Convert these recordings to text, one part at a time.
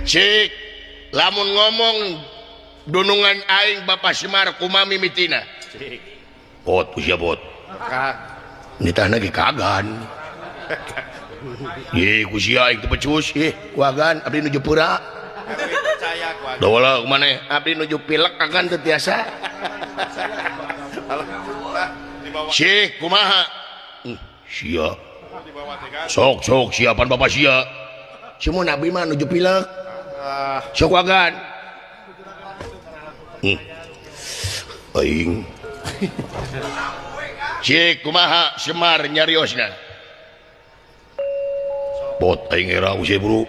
Cik lamun ngomong dunungan aing Bapak Semar kumaha mimitina bot usia bot nitahna ge kagan ye kusia aing teu becus ye kuagan abdi nuju peura dawa kumaneh abdi nuju pilek kagan teu tiasa Cik kumaha sia sok siapan Bapak sia cuma nabi mah nuju pilek sok wagan aing Cik kumaha Semar nyariosna bot aing era usai buru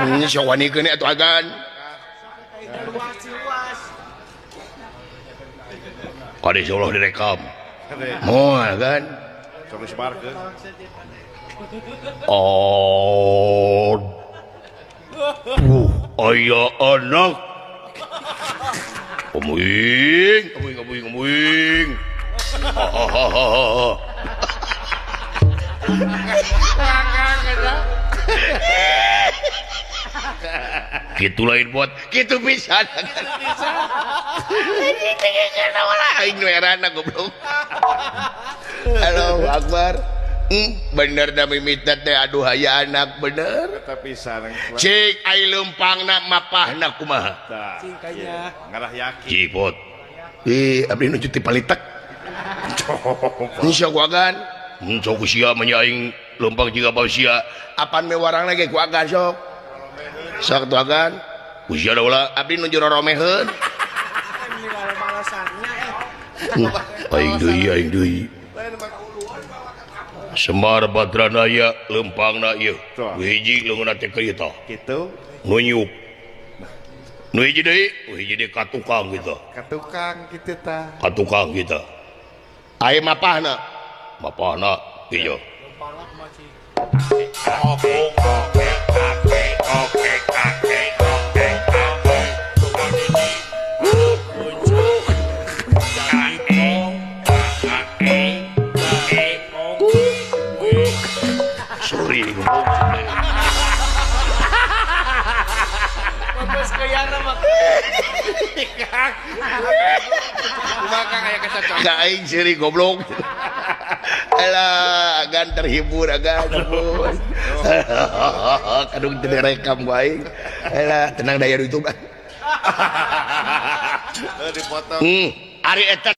ini sok wanikeun atuh agan kade insyaallah direkam moal kan aya anak kemuing gitu lain buat gitu bisa lain werana goblok halo Akbar bener dah mimita teh aduh aya anak bener cik ai leumpangna mapahna kumaha cingkanya ngarah yakin cipot abdi nu cuti palitek insya kuagan sok sia menyaing leumpang jiga sia apan me warangna ge kuagan sok tu agan usia da ulah abdi nu jororomeheun aing deui Semar Badranaya lempangna ieu hiji leungeunna teh kieu tah kitu nunyuk nu hiji deui hiji katukang kitu katukang kitu tah katukang kita aya mapahna ieu sorry bagus kayana mah kumaha aya kacacok ka aing seuring goblok alah agan terhibur agan kadung teu direkam ku aing alah tenang daya YouTube dipotong ari eta